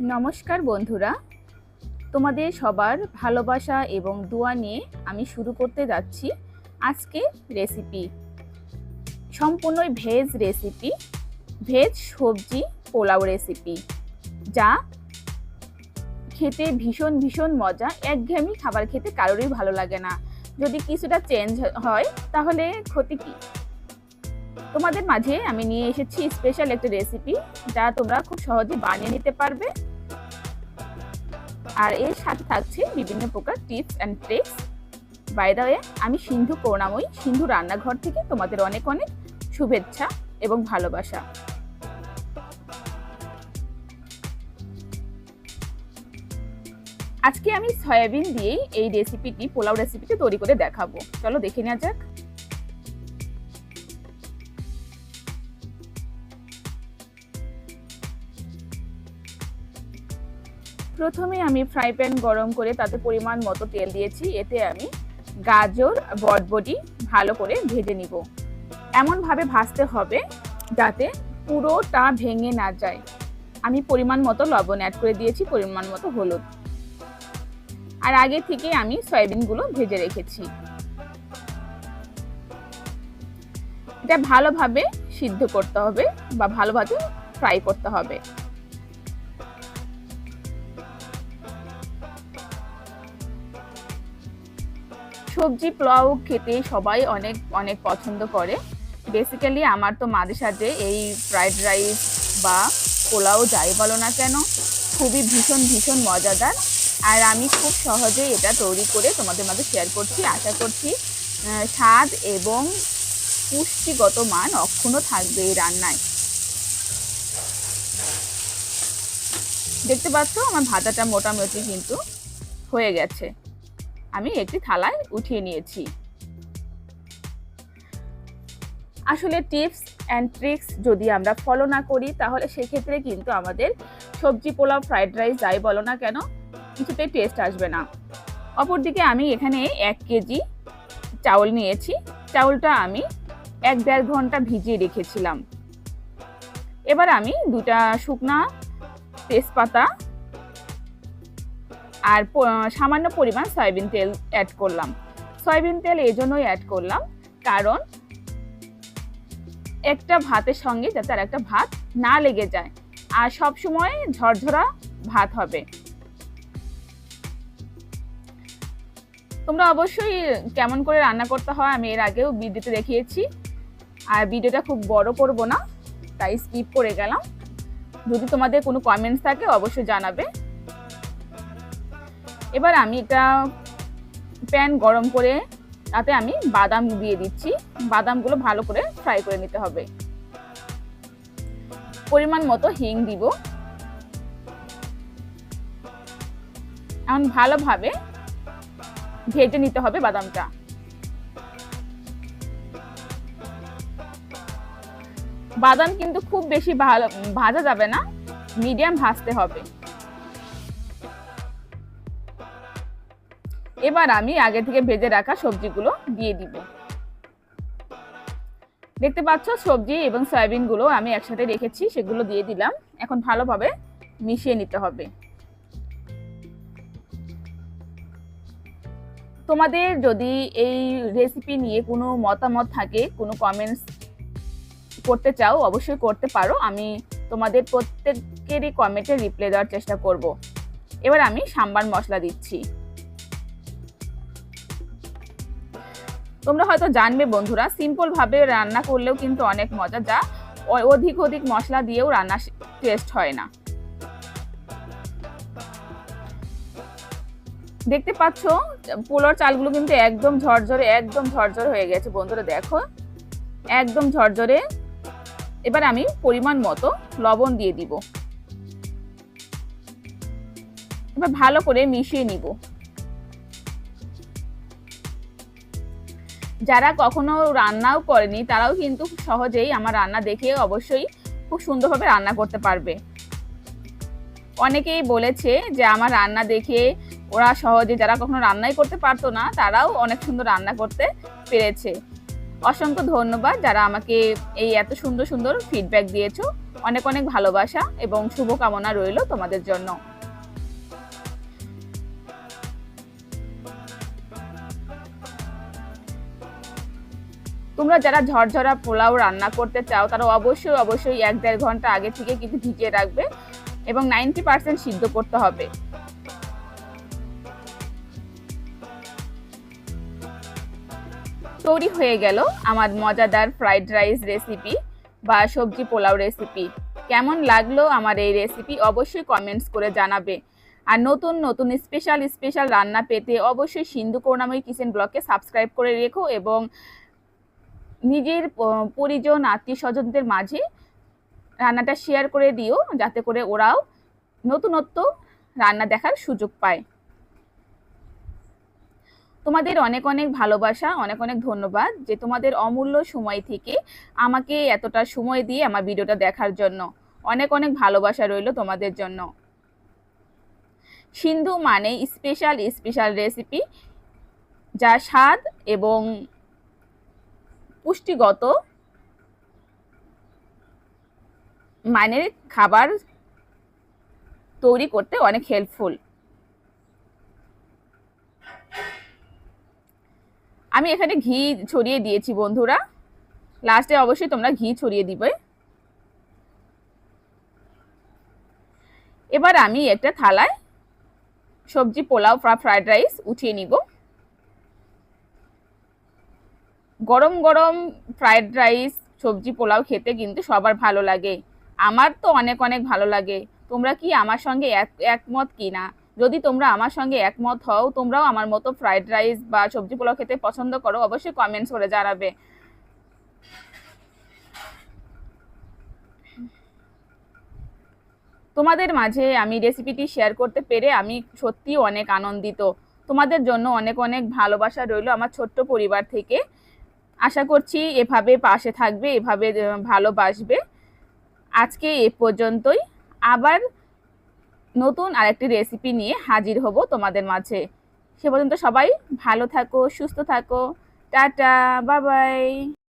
নমস্কার বন্ধুরা, তোমাদের সবার ভালোবাসা এবং দোয়া নিয়ে আমি শুরু করতে যাচ্ছি আজকে রেসিপি। সম্পূর্ণই ভেজ রেসিপি, ভেজ সবজি পোলাও রেসিপি, যা খেতে ভীষণ ভীষণ মজা। একঘেয়েমি খাবার খেতে কারোরই ভালো লাগে না, যদি কিছুটা চেঞ্জ হয় তাহলে ক্ষতি কি। তোমাদের মাঝে আমি নিয়ে এসেছি স্পেশাল একটা রেসিপি, যা তোমরা খুব সহজে বানিয়ে নিতে পারবে। আর এর সাথে থাকছে বিভিন্ন প্রকার tips and tricks. By the way, আমি সিন্ধু করুণাময়ী, সিন্ধু রান্নাঘর থেকে তোমাদের অনেক অনেক শুভেচ্ছা এবং ভালোবাসা। আজকে আমি সয়াবিন দিয়েই এই রেসিপিটি, পোলাও রেসিপিটি তৈরি করে দেখাবো। চলো দেখে নেওয়া যাক। প্রথমে আমি ফ্রাই প্যান গরম করে তাতে পরিমাণ মতো তেল দিয়েছি। এতে আমি গাজর, বটবটি ভালো করে ভেজে নিব। এমনভাবে ভাজতে হবে যাতে পুরোটা ভেঙে না যায়। আমি পরিমাণ মতো লবণ অ্যাড করে দিয়েছি, পরিমাণ মতো হলুদ। আর আগে থেকে আমি সয়াবিনগুলো ভেজে রেখেছি। এটা ভালোভাবে সিদ্ধ করতে হবে বা ভালোভাবে ফ্রাই করতে হবে। সবজি পোলাও খেতে সবাই অনেক অনেক পছন্দ করে। বেসিক্যালি আমার তো মাঝে সাথে এই ফ্রাইড রাইস বা পোলাও যাই বলো না কেন, খুবই ভীষণ ভীষণ মজাদার। আর আমি খুব সহজেই এটা তৈরি করে তোমাদের মাঝে শেয়ার করছি। আশা করছি স্বাদ এবং পুষ্টিগত মান অক্ষুণ্ণ থাকবে এই রান্নায়। দেখতে পাচ্ছ আমার ভাজাটা মোটামুটি কিন্তু হয়ে গেছে। আমি একটি থালায় উঠিয়ে নিয়েছি। আসলে টিপস অ্যান্ড ট্রিক্স যদি আমরা ফলো না করি তাহলে সেক্ষেত্রে কিন্তু আমাদের সবজি পোলাও, ফ্রাইড রাইস যাই বলো না কেন, কিছুতেই টেস্ট আসবে না। অপরদিকে আমি এখানে 1 কেজি চাউল নিয়েছি। চাউলটা আমি 1-1.5 ঘন্টা ভিজিয়ে রেখেছিলাম। এবার আমি 2টা শুকনা তেজপাতা আর সামান্য পরিমাণ সয়াবিন তেল অ্যাড করলাম। সয়াবিন তেল এই জন্যই অ্যাড করলাম কারণ একটা ভাতের সঙ্গে যাতে আর একটা ভাত না লেগে যায়, আর সব সময় ঝরঝরা ভাত হবে। তোমরা অবশ্যই কেমন করে রান্না করতে হয় আমি এর আগেও ভিডিওতে দেখিয়েছি, আর ভিডিওটা খুব বড় করব না তাই স্কিপ করে গেলাম। যদি তোমাদের কোনো কমেন্টস থাকে অবশ্যই জানাবে। এবার আমি একটা প্যান গরম করে তাতে আমি বাদাম দিয়ে দিচ্ছি। বাদামগুলো ভালো করে ফ্রাই করে নিতে হবে। পরিমাণ মতো হিং দিব। এখন ভালোভাবে ভেজে নিতে হবে বাদামটা। বাদাম কিন্তু খুব বেশি ভাজা যাবে না, মিডিয়াম ভাজতে হবে। এবার আমি আগে থেকে ভেজে রাখা সবজিগুলো দিয়ে দিব। দেখতে পাচ্ছ সবজি এবং সয়াবিনগুলো আমি একসাথে রেখেছি, সেগুলো দিয়ে দিলাম। এখন ভালোভাবে মিশিয়ে নিতে হবে। তোমাদের যদি এই রেসিপি নিয়ে কোনো মতামত থাকে, কোনো কমেন্টস করতে চাও অবশ্যই করতে পারো। আমি তোমাদের প্রত্যেকেরই কমেন্টে রিপ্লাই দেওয়ার চেষ্টা করব। এবার আমি সাম্বার মশলা দিচ্ছি। তোমরা হয়তো জানবে বন্ধুরা, সিম্পল ভাবে রান্না করলেও কিন্তু অনেক মজা, যা অধিক মশলা দিয়েও রান্না টেস্ট হয় না। দেখতে পাচ্ছ পোলাওর চালগুলো কিন্তু একদম ঝরঝরে হয়ে গেছে বন্ধুরা, দেখো একদম ঝরঝরে। এবার আমি পরিমাণ মতো লবণ দিয়ে দিব। এবার ভালো করে মিশিয়ে নিব। যারা কখনো রান্নাও করেনি তারাও কিন্তু সহজেই আমার রান্না দেখে অবশ্যই খুব সুন্দরভাবে রান্না করতে পারবে। অনেকেই বলেছে যে আমার রান্না দেখে ওরা সহজে, যারা কখনো রান্নাই করতে পারতো না তারাও অনেক সুন্দর রান্না করতে পেরেছে। অসংখ্য ধন্যবাদ যারা আমাকে এই এত সুন্দর সুন্দর ফিডব্যাক দিয়েছো। অনেক অনেক ভালোবাসা এবং শুভকামনা রইল তোমাদের জন্য। তোমরা যারা ঝরঝরা পোলাও রান্না করতে চাও তারা অবশ্যই 1-1.5 ঘন্টা আগে থেকে কিন্তু ভিজিয়ে রাখবে এবং 90% সিদ্ধ করতে হবে। তৈরি হয়ে গেল আমার মজাদার ফ্রাইড রাইস রেসিপি বা সবজি পোলাও রেসিপি। কেমন লাগলো আমার এই রেসিপি অবশ্যই কমেন্টস করে জানাবে। আর নতুন নতুন স্পেশাল রান্না পেতে অবশ্যই সিন্ধু করুণাময়ী কিচেন ব্লগকে সাবস্ক্রাইব করে রেখো এবং নিজের পরিজন আত্মীয় স্বজনদের মাঝে রান্নাটা শেয়ার করে দিও, যাতে করে ওরাও নতুনত্ব রান্না দেখার সুযোগ পায়। তোমাদের অনেক অনেক ভালোবাসা, অনেক অনেক ধন্যবাদ যে তোমাদের অমূল্য সময় থেকে আমাকে এতটা সময় দিয়ে আমার ভিডিওটা দেখার জন্য। অনেক অনেক ভালোবাসা রইল তোমাদের জন্য। সিন্ধু মানে স্পেশাল রেসিপি, যা স্বাদ এবং পুষ্টিগত মানের খাবার তৈরি করতে অনেক হেল্পফুল। আমি এখানে ঘি ছড়িয়ে দিয়েছি বন্ধুরা, লাস্টে অবশ্যই তোমরা ঘি ছড়িয়ে দিবে। এবার আমি একটা থালায় সবজি পোলাও ফ্রাইড রাইস উঠিয়ে নিব। গরম গরম ফ্রাইড রাইস সবজি পোলাও খেতে কিন্তু সবার ভালো লাগে, আমার তো অনেক অনেক ভালো লাগে। তোমরা কি আমার সঙ্গে একমত কি না? যদি তোমরা আমার সঙ্গে একমত হও, তোমরাও আমার মতো ফ্রাইড রাইস বা সবজি পোলাও খেতে পছন্দ করো, অবশ্যই কমেন্টস করে জানাবে। তোমাদের মাঝে আমি রেসিপিটি শেয়ার করতে পেরে আমি সত্যি অনেক আনন্দিত। তোমাদের জন্য অনেক অনেক ভালোবাসা রইল আমার ছোট্ট পরিবার থেকে। আশা করছি এভাবে পাশে থাকবে, এভাবে ভালোবাসবে। আজকে এ পর্যন্তই, আবার নতুন আরেকটি রেসিপি নিয়ে হাজির হব তোমাদের মাঝে। সে পর্যন্ত সবাই ভালো থাকো, সুস্থ থাকো। Tata, bye bye.